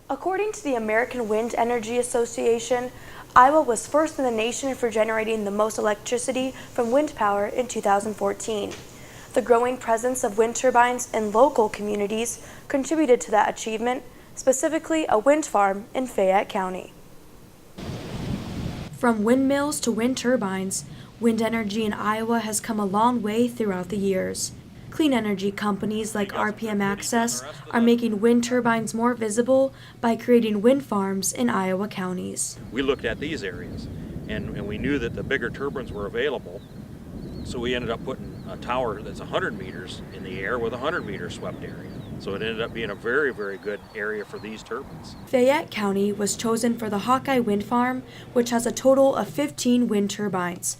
According to the American Wind Energy Association, Iowa was first in the nation for generating the most electricity from wind power in 2014. The growing presence of wind turbines in local communities contributed to that achievement, specifically a wind farm in Fayette County. From windmills to wind turbines, wind energy in Iowa has come a long way throughout the years. Clean energy companies like RPM Access are making wind turbines more visible by creating wind farms in Iowa counties. We looked at these areas and we knew that the bigger turbines were available, so we ended up putting a tower that's 100 meters in the air with a 100-meter swept area. So it ended up being a very, very good area for these turbines. Fayette County was chosen for the Hawkeye Wind Farm, which has a total of 15 wind turbines.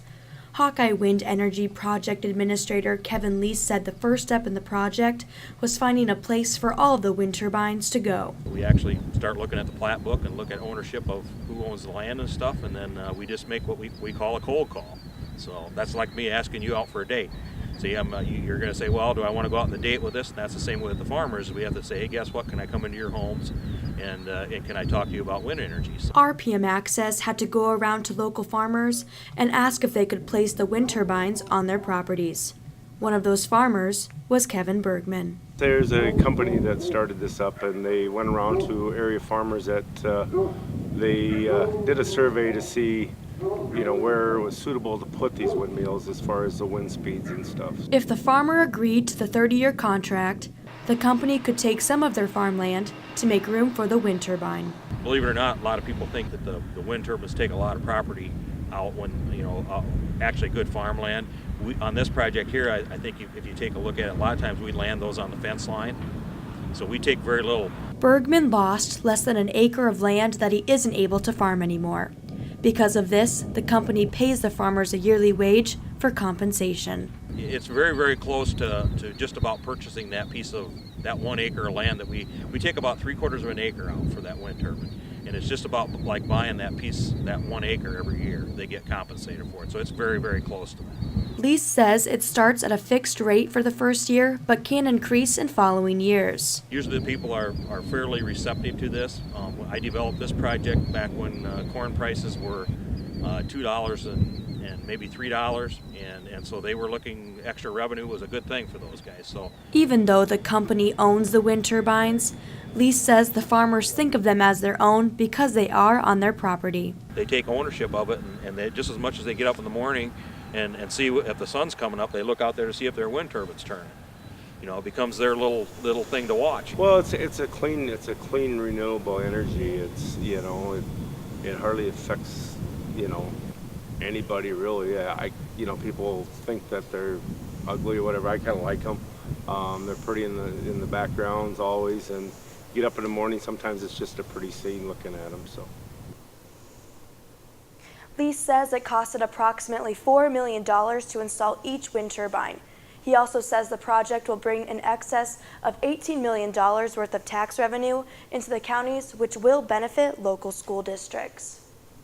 Hawkeye Wind Energy Project Administrator Kevin Lease said the first step in the project was finding a place for all of the wind turbines to go. We actually start looking at the plat book and look at ownership of who owns the land and stuff, and then we just make what we call a cold call. So that's like me asking you out for a date. See, you're going to say, well, do I want to go out on the date with this? And that's the same with the farmers. We have to say, hey, guess what? Can I come into your homes and can I talk to you about wind energy? So RPM Access had to go around to local farmers and ask if they could place the wind turbines on their properties. One of those farmers was Kevin Bergman. There's a company that started this up, and they went around to area farmers that they did a survey to see where it was suitable to put these windmills as far as the wind speeds and stuff. If the farmer agreed to the 30-year contract, the company could take some of their farmland to make room for the wind turbine. Believe it or not, a lot of people think that the wind turbines take a lot of property out when, actually good farmland. On this project here, I think if you take a look at it, a lot of times we land those on the fence line. So we take very little. Bergman lost less than an acre of land that he isn't able to farm anymore. Because of this, the company pays the farmers a yearly wage for compensation. It's very, very close to just about purchasing that piece of that 1 acre of land that we take about 3/4 of an acre out for that wind turbine. And it's just about like buying that piece, that 1 acre every year. They get compensated for it. So it's very, very close to that. Lease says it starts at a fixed rate for the first year, but can increase in following years. Usually the people are fairly receptive to this. I developed this project back when corn prices were $2 and maybe $3, and so they were looking, extra revenue was a good thing for those guys. So even though the company owns the wind turbines, Lease says the farmers think of them as their own because they are on their property. They take ownership of it, and they, just as much as they get up in the morning and see if the sun's coming up, they look out there to see if their wind turbine's turning. It becomes their little thing to watch. Well, it's a clean renewable energy. It's it hardly affects anybody really. People think that they're ugly or whatever. I kind of like them. They're pretty in the backgrounds always, and get up in the morning. Sometimes it's just a pretty scene looking at them. So. Lease says it costed approximately $4 million to install each wind turbine. He also says the project will bring in excess of $18 million worth of tax revenue into the counties, which will benefit local school districts.